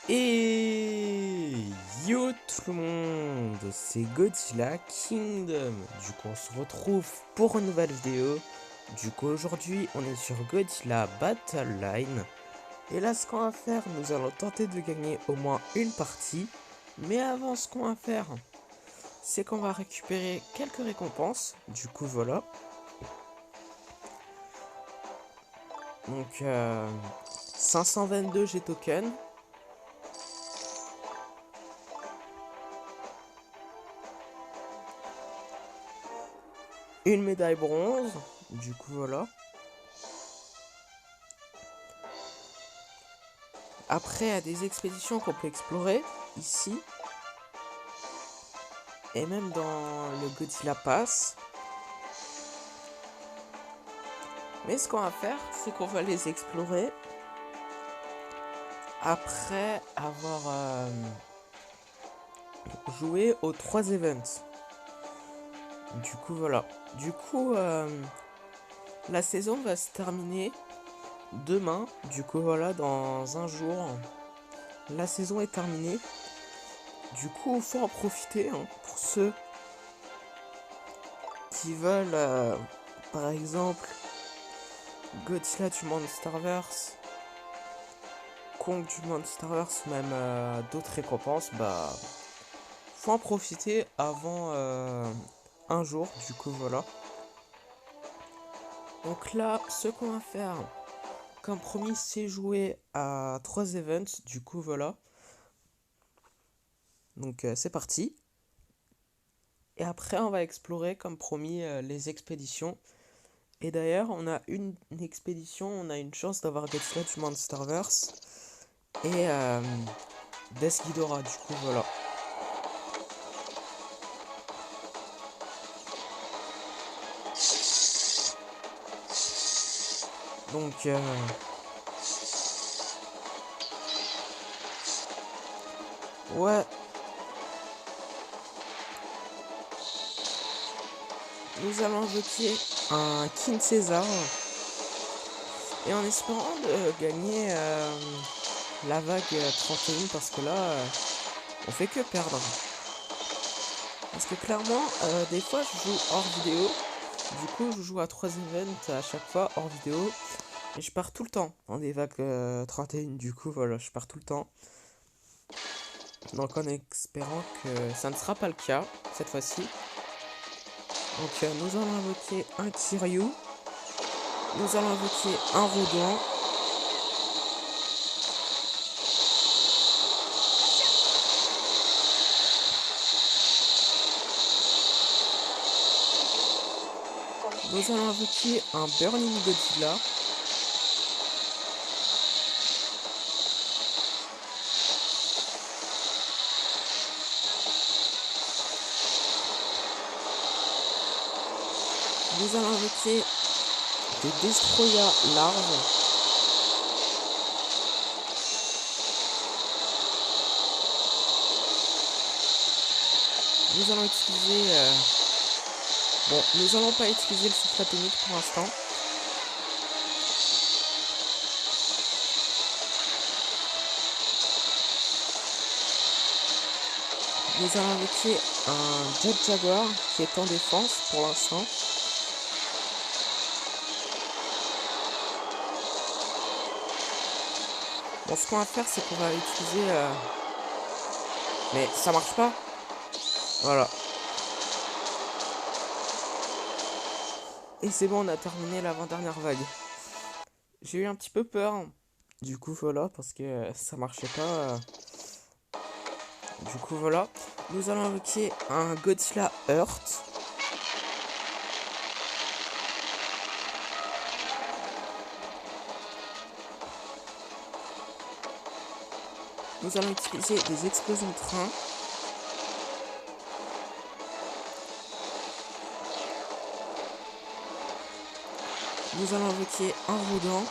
Et yo tout le monde, c'est Godzilla Kingdom. Du coup on se retrouve pour une nouvelle vidéo. Du coup aujourd'hui on est sur Godzilla Battle Line. Et là ce qu'on va faire, nous allons tenter de gagner au moins une partie. Mais avant ce qu'on va faire, c'est qu'on va récupérer quelques récompenses. Du coup voilà. Donc 522 G tokens. Une médaille bronze. Du coup voilà. Après, il y a des expéditions qu'on peut explorer ici. Et même dans le Godzilla Pass. Mais ce qu'on va faire, c'est qu'on va les explorer après avoir joué aux 3 events. Du coup, voilà. Du coup, la saison va se terminer demain. Du coup, voilà, dans un jour, la saison est terminée. Du coup, il faut en profiter hein, pour ceux qui veulent, par exemple, Godzilla du Monsterverse, Kong du Monsterverse, même d'autres récompenses, bah faut en profiter avant un jour, du coup voilà. Donc là, ce qu'on va faire, comme promis, c'est jouer à 3 events, du coup voilà. Donc c'est parti. Et après, on va explorer, comme promis, les expéditions. Et d'ailleurs, on a une expédition, on a une chance d'avoir Godzilla du Monsterverse et Death Ghidorah, du coup voilà. Donc ouais, nous allons invoquer un King César et en espérant de gagner la vague 31 parce que là on fait que perdre. Parce que clairement des fois je joue hors vidéo, du coup je joue à 3 events à chaque fois hors vidéo et je pars tout le temps dans des vagues 31, du coup voilà, je pars tout le temps. Donc en espérant que ça ne sera pas le cas cette fois-ci. Donc nous allons invoquer un Kiryu. Nous allons invoquer un Rodon. Nous allons invoquer un Burning Godzilla. Nous allons invoquer des Destroya larves. Nous allons utiliser... Bon, nous allons pas utiliser le souffle atomique pour l'instant. Nous allons invoquer un Jet Jaguar qui est en défense pour l'instant. Bon, ce qu'on va faire, c'est qu'on va utiliser... Mais ça marche pas. Voilà. Et c'est bon, on a terminé l'avant-dernière vague. J'ai eu un petit peu peur. Du coup, voilà, parce que ça marchait pas. Du coup, voilà. Nous allons invoquer un Godzilla Earth. Nous allons utiliser des explosions de train. Nous allons invoquer un Rodin.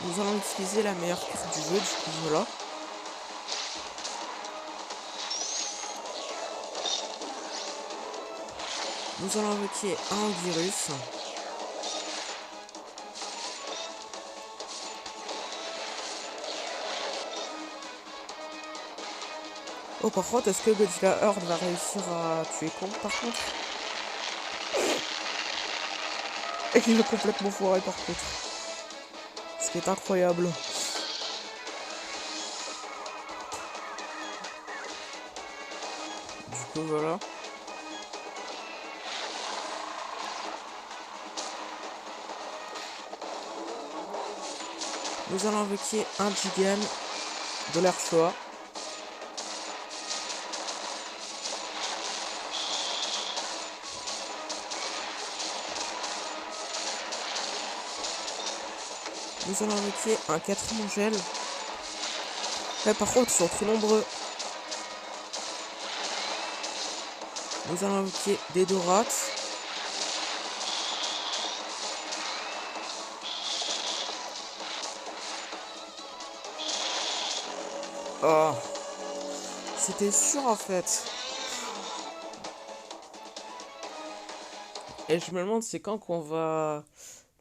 Nous allons utiliser la meilleure carte du jeu, du coup voilà. Nous allons invoquer un Anguirus. Oh, par contre, est-ce que Godzilla Horde va réussir à tuer Kong par contre? Et qu'il est complètement foiré par contre. Ce qui est incroyable. Du coup, voilà. Nous allons invoquer un Gigan de l'air Shoah. Nous allons invoquer un 4e gel. Là par contre ils sont trop nombreux. Nous allons invoquer des Dorats. Oh, c'était sûr en fait. Et je me demande c'est quand qu'on va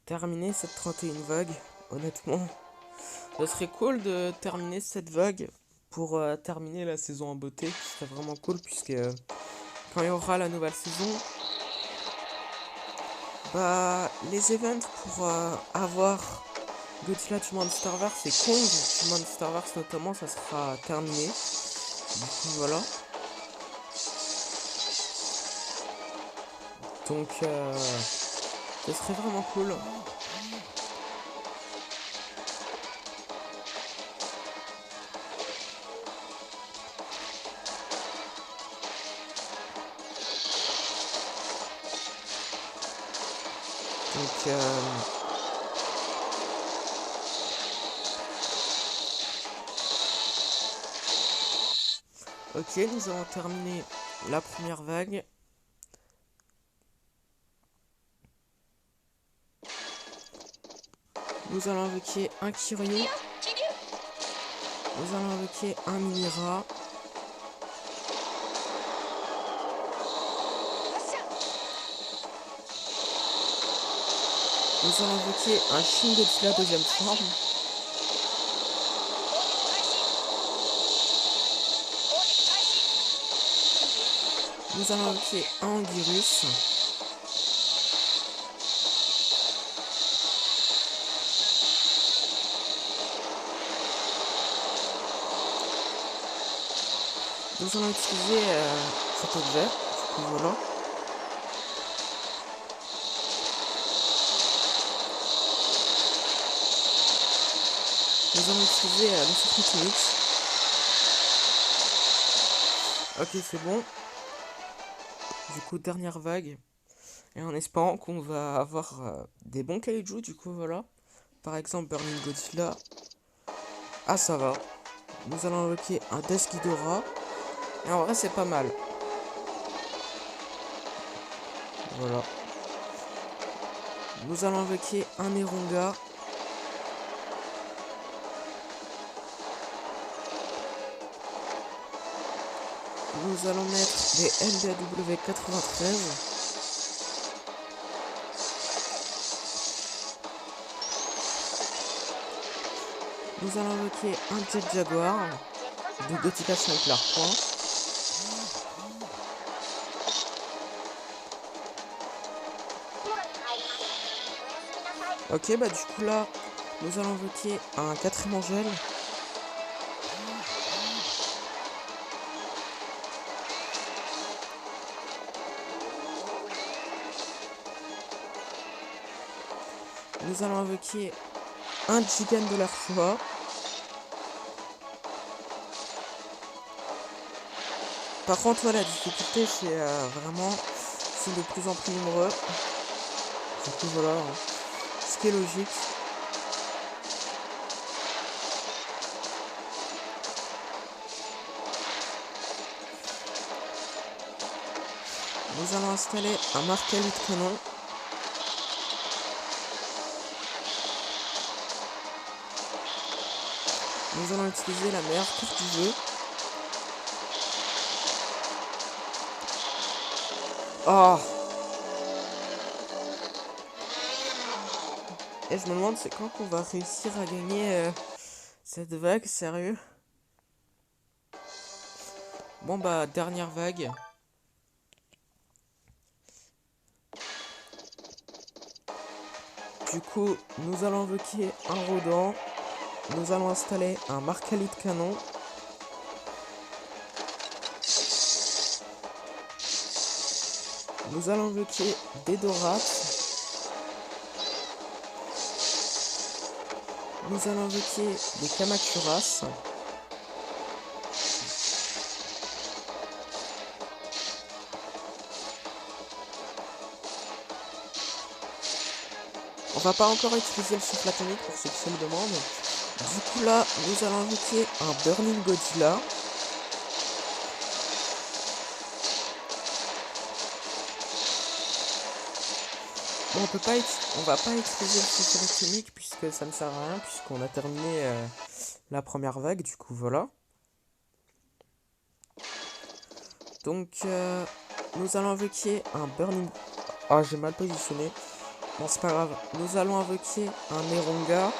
terminer cette 31 vague, honnêtement. Ce serait cool de terminer cette vague pour terminer la saison en beauté. Ce serait vraiment cool puisque quand il y aura la nouvelle saison, bah les events pour avoir Godzilla du Monsterverse et Kong du Monsterverse notamment, ça sera terminé. Du coup voilà. Donc ce serait vraiment cool. Donc ok, nous avons terminé la première vague. Nous allons invoquer un Kiryu. Nous allons invoquer un Mimira. Nous allons invoquer un Shin Godzilla deuxième forme. Nous allons invoquer un Anguirus. Nous allons utiliser cet objet. Du coup, voilà. Nous allons utiliser le Secret Mix. Ok, c'est bon. Du coup, dernière vague. Et en espérant qu'on va avoir des bons kaiju, du coup, voilà. Par exemple, Burning Godzilla. Ah, ça va. Nous allons invoquer un Death Ghidorah. Et en vrai, c'est pas mal. Voilà. Nous allons invoquer un Erunga. Nous allons mettre des LDW 93. Nous allons invoquer un Jet Jaguar de Gothica 5 point. Ok, bah du coup là, nous allons invoquer un 4e Angel. Nous allons invoquer un Gigan de l'air Shoah. Par contre, ouais, la difficulté, c'est vraiment, c'est de plus en plus nombreux. Du coup, voilà, hein. Ce qui est logique. Nous allons installer un marqueur de canon. Nous allons utiliser la meilleure carte du jeu. Oh, Et je me demande c'est quand qu'on va réussir à gagner cette vague, sérieux. Bon bah, dernière vague. Du coup, nous allons invoquer un Rodent. Nous allons installer un Marcali de canon. Nous allons invoquer des Dorates. Nous allons invoquer des Kamacuras. On va pas encore utiliser le souffle atomique pour ceux qui se le demandent. Du coup là, nous allons invoquer un Burning Godzilla. Bon, on va pas utiliser le souffle atomique puisque ça ne sert à rien puisqu'on a terminé la première vague. Du coup voilà. Donc nous allons invoquer un Burning... Ah, j'ai mal positionné. Bon, c'est pas grave. Nous allons invoquer un Neronga.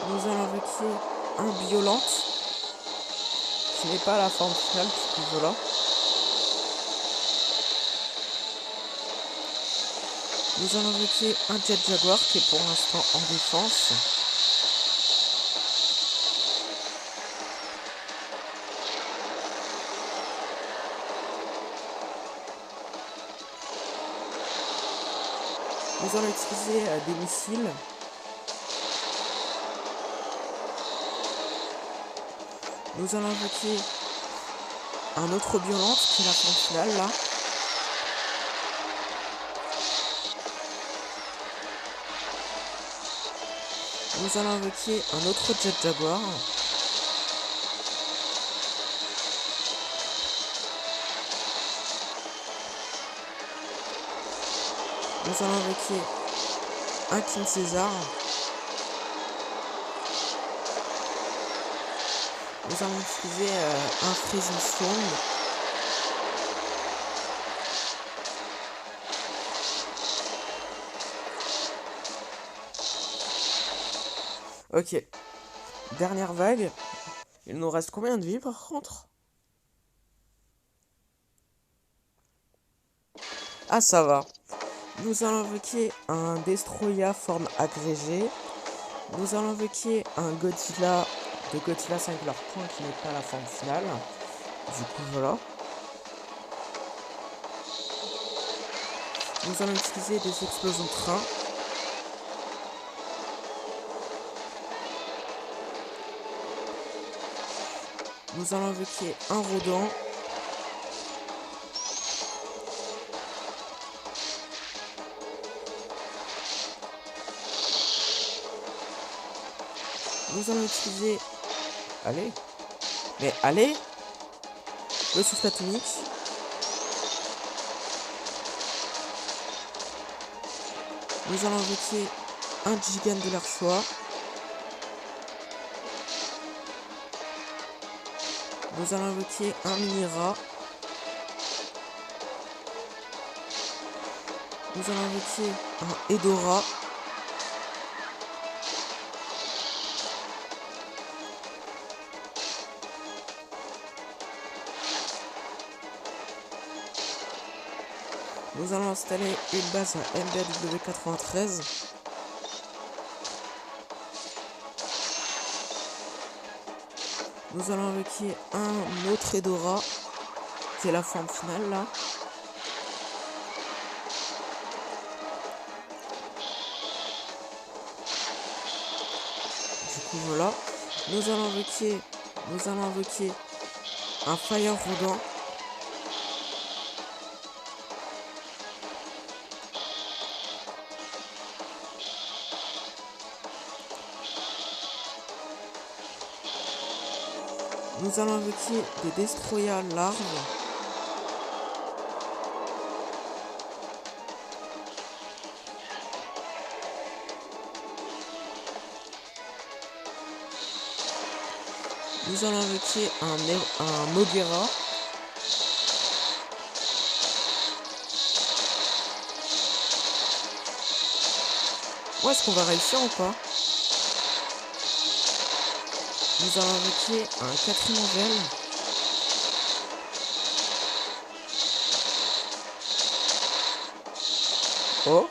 Nous allons invoquer un Violente. Qui n'est pas la forme finale, puisque voilà. Nous allons invoquer un Jet Jaguar qui est pour l'instant en défense. Nous allons utiliser des missiles. Nous allons invoquer un autre Violente qui est la forme finale là. Nous allons invoquer un autre Jet Jaguar. Nous allons invoquer un King César. Nous allons utiliser un Freezing Storm. Ok. Dernière vague. Il nous reste combien de vie par contre? Ah, ça va. Nous allons invoquer un Destroya forme agrégée. Nous allons invoquer un Godzilla de Godzilla Singular Point qui n'est pas la forme finale. Du coup, voilà. Nous allons utiliser des explosions de train. Nous allons invoquer un Rodent. Nous allons utiliser... Allez. Mais allez. Le souffle atomique. Nous allons invoquer un Gigant de leur choix. Nous allons invoquer un Mini-Rat. Nous allons invoquer un Hedorah. Nous allons installer une base à MBW93. Nous allons invoquer un autre Hedorah, qui est la forme finale là. Du coup voilà. Nous allons invoquer un Fire Rodent. Nous allons invoquer des Destroya larves. Nous allons invoquer un Moguera. Bon, est-ce qu'on va réussir ou pas? Nous allons invoquer un 4ème Angel. Oh,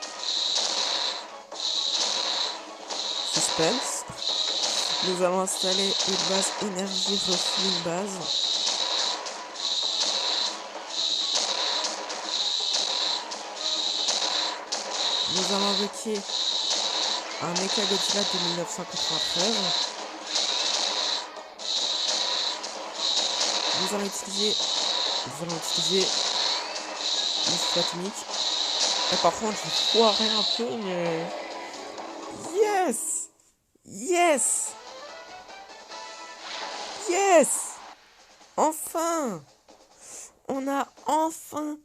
suspense. Nous allons installer une base énergie refueling base. Nous allons invoquer un Mecha Godzilla de 1993. Nous allons utiliser le atomique. Et par contre, j'ai foiré un peu, mais... Yes! Yes! Yes! Enfin! On a enfin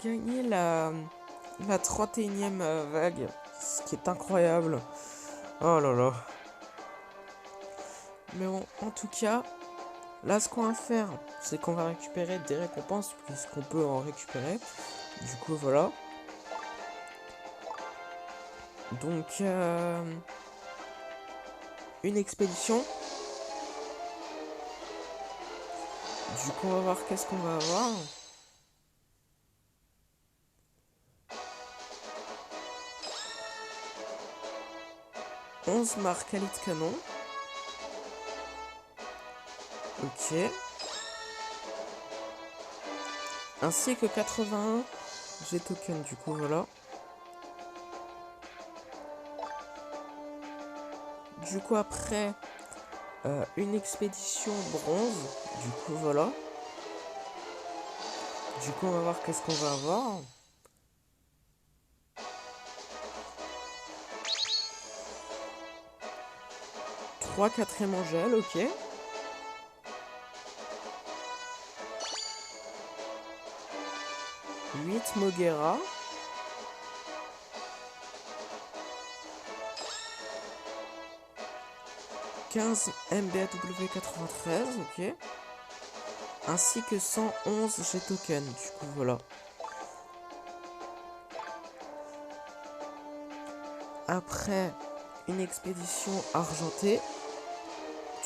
gagné la 31e vague, ce qui est incroyable. Oh là là. Mais bon, en tout cas, là ce qu'on va faire, c'est qu'on va récupérer des récompenses, puisqu'on peut en récupérer. Du coup, voilà. Donc, une expédition. Du coup, on va voir qu'est-ce qu'on va avoir. « 11 marques à lit de canon. » Ok. Ainsi que 81 G-Token, du coup, voilà. Du coup, après, une expédition bronze. Du coup, voilà. Du coup, on va voir qu'est-ce qu'on va avoir. Trois 4ème Angel, ok. Huit Mogera. Quinze MBAW 93, ok. Ainsi que 111 G-Token, du coup, voilà. Après, une expédition argentée.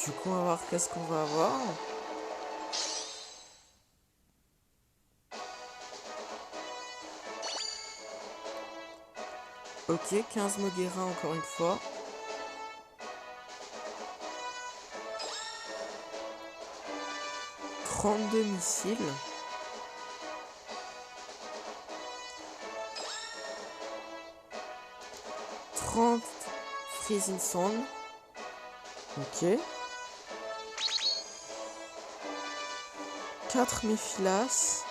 Du coup, on va voir qu'est-ce qu'on va avoir. Ok, 15 Mogera encore une fois. « 32 missiles. 30 Freezing Sound. Ok. 4 Mephilas.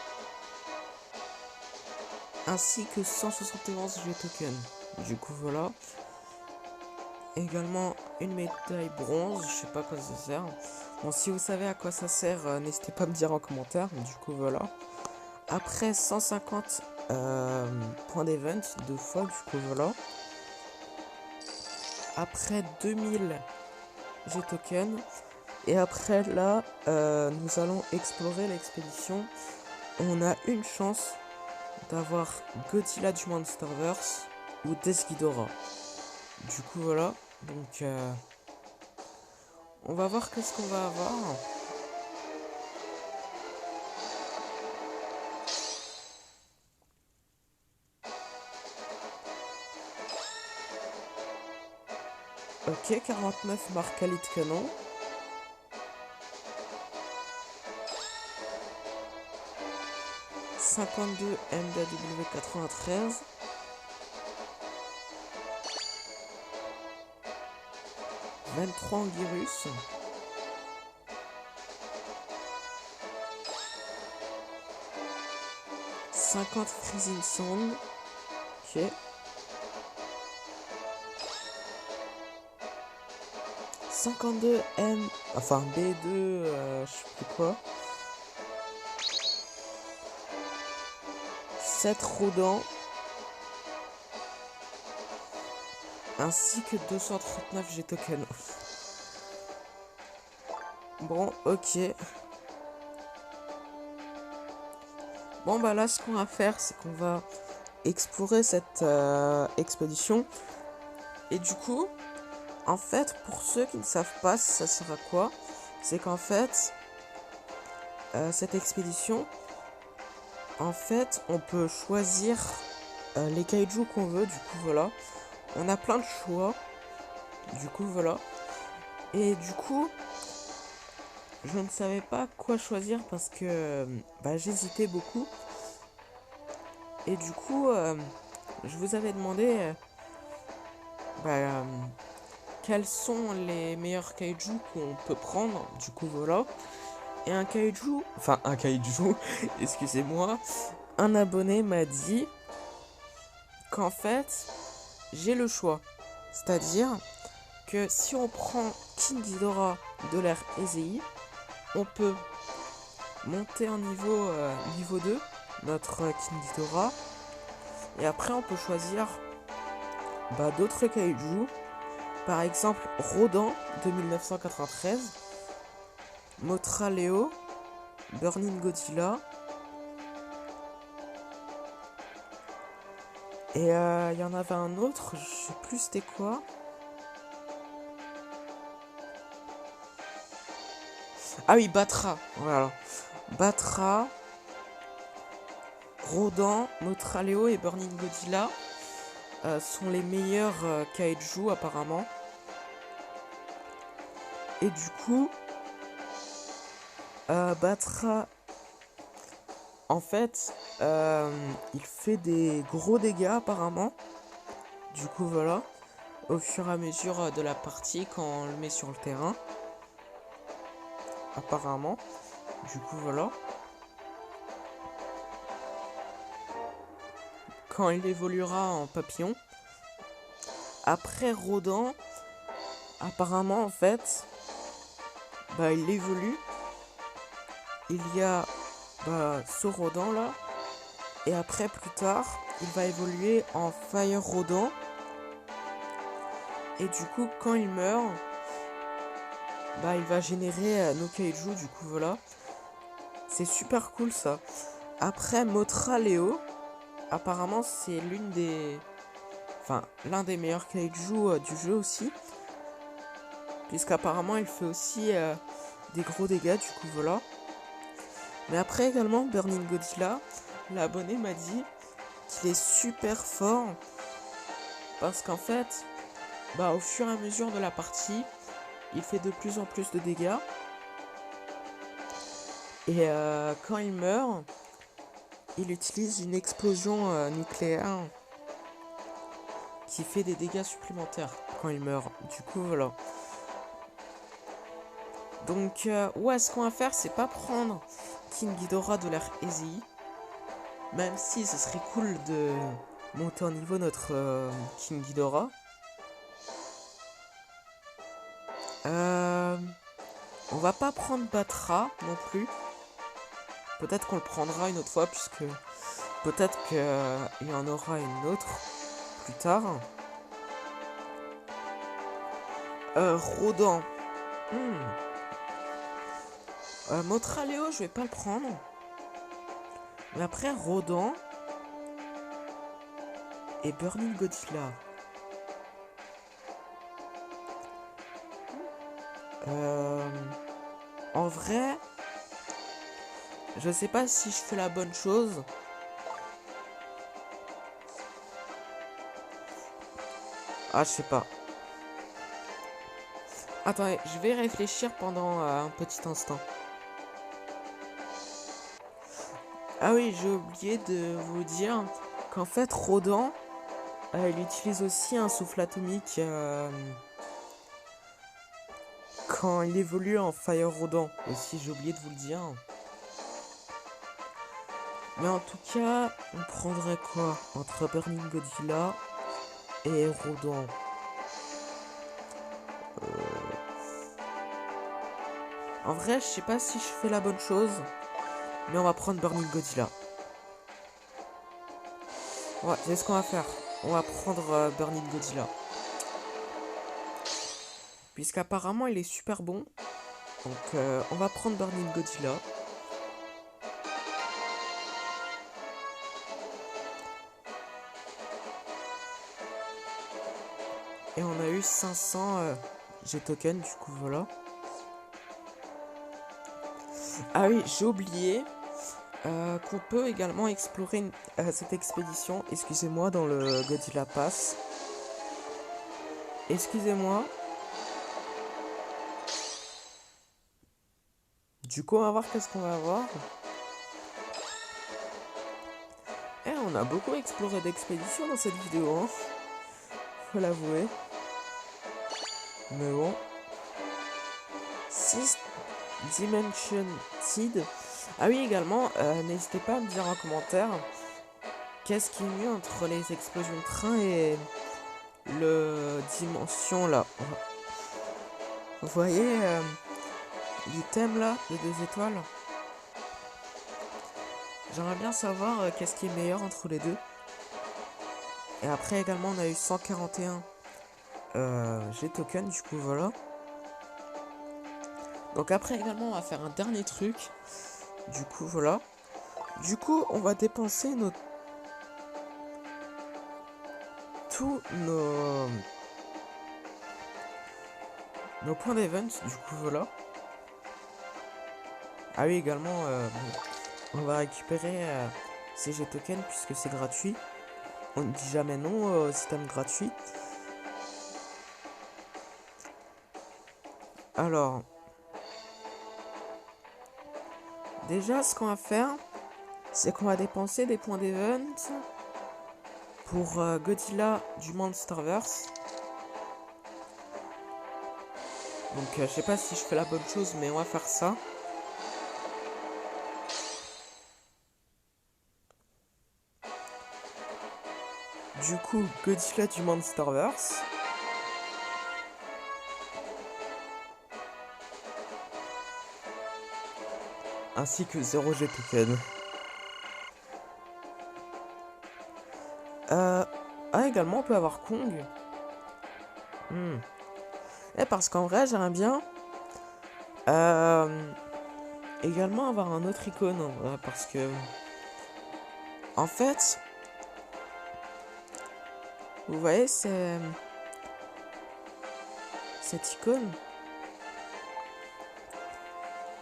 Ainsi que 171 G-Token. Du coup, voilà. Également une médaille bronze. Je sais pas à quoi ça sert. Bon, si vous savez à quoi ça sert, n'hésitez pas à me dire en commentaire. Du coup, voilà. Après 150 points d'event, 2 fois. Du coup, voilà. Après 2000 G-Token. Et après, là, nous allons explorer l'expédition. On a une chance d'avoir Godzilla du Monsterverse ou Death Ghidorah. Du coup, voilà. Donc, on va voir qu'est-ce qu'on va avoir. Ok, 49 marques à lit de canon. « 52 MBW 93. 23 Anguirus. 50 Freezing Sound. Ok. 52 M. Enfin B2, je sais plus quoi. 7 Rodents. Ainsi que 239 G-Token. Bon, ok. Bon, bah là, ce qu'on va faire, c'est qu'on va explorer cette expédition. Et du coup, en fait, pour ceux qui ne savent pas ça sert à quoi, c'est qu'en fait, cette expédition, en fait, on peut choisir les kaijus qu'on veut, du coup, voilà. On a plein de choix, du coup, voilà. Et du coup, je ne savais pas quoi choisir parce que j'hésitais beaucoup. Et du coup, je vous avais demandé quels sont les meilleurs kaijus qu'on peut prendre, du coup, voilà. Et un kaiju, excusez-moi, un abonné m'a dit qu'en fait, j'ai le choix. C'est-à-dire que si on prend King Ghidorah de l'ère Ezei, on peut monter en niveau 2, notre King Ghidorah. Et après, on peut choisir d'autres kaijus. Par exemple, Rodan de 1993, Mothra Leo, Burning Godzilla. Et il y en avait un autre, je sais plus c'était quoi. Ah oui, Batra, voilà. Batra, Rodan, Mothra Leo et Burning Godzilla sont les meilleurs kaiju apparemment. Et du coup, Batra, en fait, il fait des gros dégâts apparemment. Du coup, voilà, au fur et à mesure de la partie quand on le met sur le terrain. Apparemment. Du coup, voilà. Quand il évoluera en papillon. Après Rodan, apparemment, en fait, il évolue. Il y a ce Rodan là. Et après, plus tard, il va évoluer en Fire Rodan. Et du coup, quand il meurt, il va générer nos kaiju. Du coup, voilà. C'est super cool ça. Après, Mothra Leo, apparemment, c'est l'un des meilleurs kaiju du jeu aussi. Puisqu'apparemment, il fait aussi des gros dégâts. Du coup, voilà. Mais après, également, Burning Godzilla, l'abonné m'a dit qu'il est super fort. Parce qu'en fait, au fur et à mesure de la partie, il fait de plus en plus de dégâts. Et quand il meurt, il utilise une explosion nucléaire qui fait des dégâts supplémentaires quand il meurt. Du coup, voilà. Donc, ce qu'on va faire, c'est pas prendre King Ghidorah de l'ère Ezei. Même si ce serait cool de monter en niveau notre King Ghidorah. On va pas prendre Batra non plus. Peut-être qu'on le prendra une autre fois, puisque peut-être qu'il y en aura une autre plus tard. Rodan. Mothra Leo, je vais pas le prendre. Mais après, Rodan et Burning Godzilla. En vrai, je sais pas si je fais la bonne chose. Ah, je sais pas. Attendez, je vais réfléchir pendant un petit instant. Ah oui, j'ai oublié de vous dire qu'en fait, Rodan, il utilise aussi un souffle atomique quand il évolue en Fire Rodan. Aussi, j'ai oublié de vous le dire. Mais en tout cas, on prendrait quoi entre Burning Godzilla et Rodan? En vrai, je sais pas si je fais la bonne chose, mais on va prendre Burning Godzilla. Ouais, c'est ce qu'on va faire. On va prendre Burning Godzilla. Puisqu'apparemment, il est super bon. Donc, on va prendre Burning Godzilla. Et on a eu 500 G-tokens, du coup, voilà. Ah oui, j'ai oublié qu'on peut également explorer cette expédition, excusez-moi, dans le Godzilla Pass. Excusez-moi. Du coup, on va voir qu'est-ce qu'on va voir. On a beaucoup exploré d'expéditions dans cette vidéo, hein. Faut l'avouer. Mais bon. 6 Dimension Seed. Ah oui, également, n'hésitez pas à me dire en commentaire qu'est-ce qui est mieux entre les explosions de train et le dimension là. Vous voyez l'item là, les 2 étoiles. J'aimerais bien savoir qu'est-ce qui est meilleur entre les deux. Et après également on a eu 141 G-token, du coup voilà. Donc après également on va faire un dernier truc. Du coup voilà. Du coup on va dépenser tous nos points d'event, du coup voilà. Ah oui également on va récupérer ces G-tokens puisque c'est gratuit. On ne dit jamais non aux items gratuits. Alors, déjà, ce qu'on va faire, c'est qu'on va dépenser des points d'event pour Godzilla du Monsterverse. Donc, je sais pas si je fais la bonne chose, mais on va faire ça. Du coup, Godzilla du Monsterverse. Ainsi que 0 G-token. Également, on peut avoir Kong. Parce qu'en vrai, j'aimerais bien également avoir un autre icône. Parce que, en fait, vous voyez, cette icône,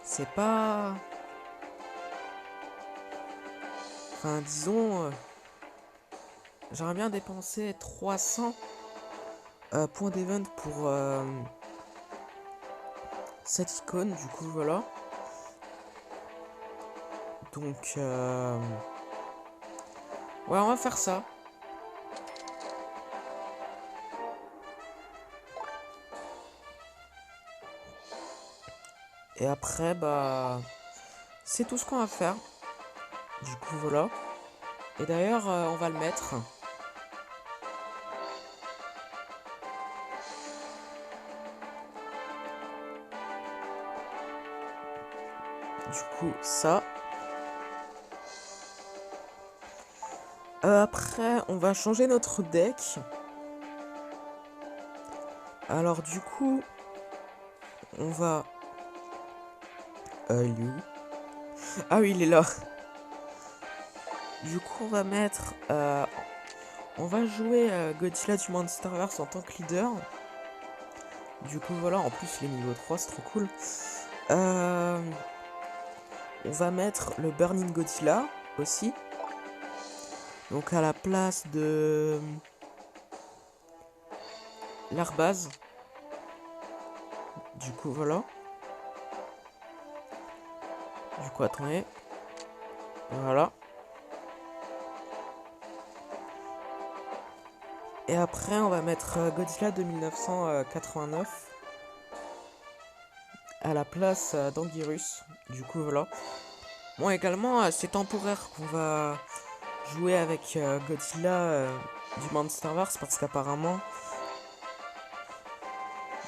c'est pas... Enfin, disons... j'aimerais bien dépenser 300 points d'event pour cette icône, du coup, voilà. Donc, ouais, on va faire ça. Et après, bah... c'est tout ce qu'on va faire. Du coup, voilà. Et d'ailleurs, on va le mettre. Du coup, ça. Après, on va changer notre deck. Alors, du coup, on va... il est où? Ah oui, il est là. Du coup, on va mettre... on va jouer Godzilla du Monsterverse en tant que leader. Du coup, voilà, en plus, il est niveau 3, c'est trop cool. On va mettre le Burning Godzilla aussi. Donc, à la place de... l'Arbaz. Du coup, voilà. Du coup, attendez. Voilà. Et après, on va mettre Godzilla de 1989 à la place d'Anguirus. Du coup, voilà. Bon, également, c'est temporaire qu'on va jouer avec Godzilla du Monsterverse parce qu'apparemment,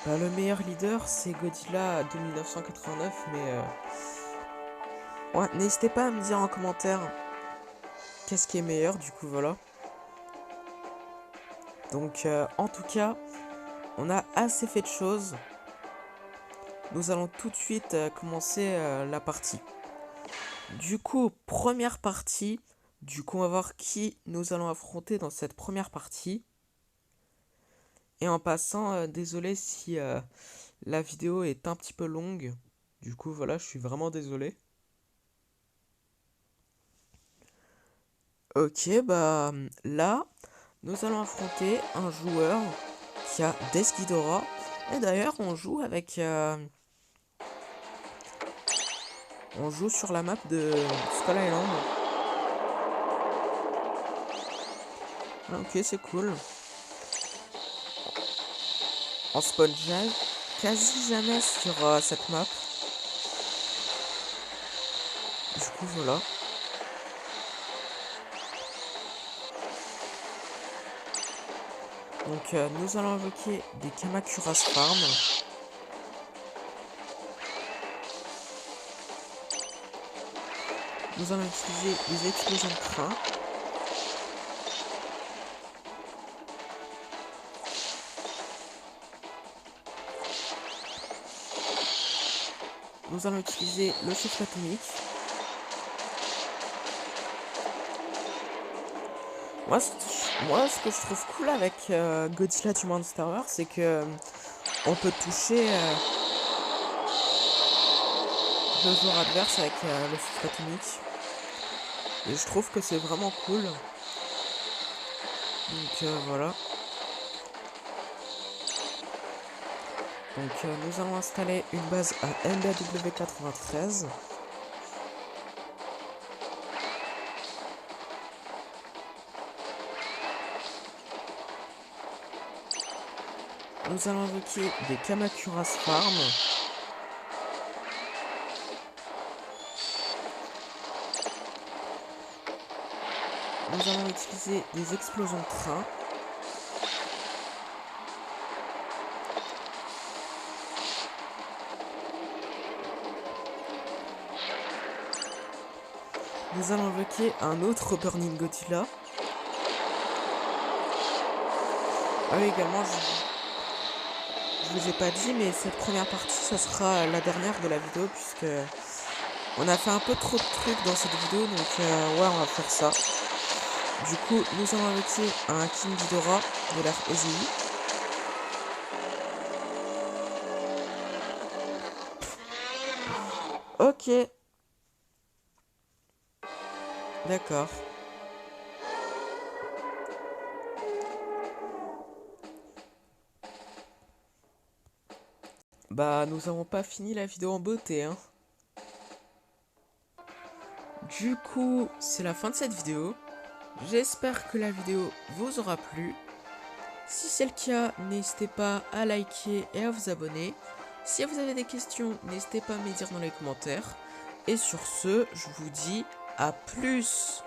bah, le meilleur leader, c'est Godzilla de 1989. Mais ouais, n'hésitez pas à me dire en commentaire qu'est-ce qui est meilleur. Du coup, voilà. Donc, en tout cas, on a assez fait de choses. Nous allons tout de suite commencer la partie. Du coup, première partie. Du coup, on va voir qui nous allons affronter dans cette première partie. Et en passant, désolé si la vidéo est un petit peu longue. Du coup, voilà, je suis vraiment désolé. Ok, bah là, nous allons affronter un joueur qui a Desghidorah. Et d'ailleurs, on joue avec... on joue sur la map de Skull Island. Ah, ok, c'est cool. On spawn quasi jamais sur cette map. Du coup, voilà. Donc, nous allons invoquer des Kamacuras Farm. Nous allons utiliser des explosions de train. Nous allons utiliser le souffle atomique. Moi, ce que je trouve cool avec Godzilla du Monsterverse, c'est que on peut toucher le joueur adverse avec le souffle atomique. Et je trouve que c'est vraiment cool. Donc voilà. Donc nous allons installer une base à MBW93. Nous allons invoquer des Kamacuras Farm. Nous allons utiliser des explosions de train. Nous allons invoquer un autre Burning Godzilla. Ah oui, également, je vous ai pas dit, mais cette première partie, ça sera la dernière de la vidéo, puisque on a fait un peu trop de trucs dans cette vidéo, donc ouais, on va faire ça. Du coup, nous allons invoquer un King Ghidorah de l'ère EZI. Ok. D'accord. Bah, nous avons pas fini la vidéo en beauté, hein. Du coup, c'est la fin de cette vidéo. J'espère que la vidéo vous aura plu. Si c'est le cas, n'hésitez pas à liker et à vous abonner. Si vous avez des questions, n'hésitez pas à me les dire dans les commentaires. Et sur ce, je vous dis à plus.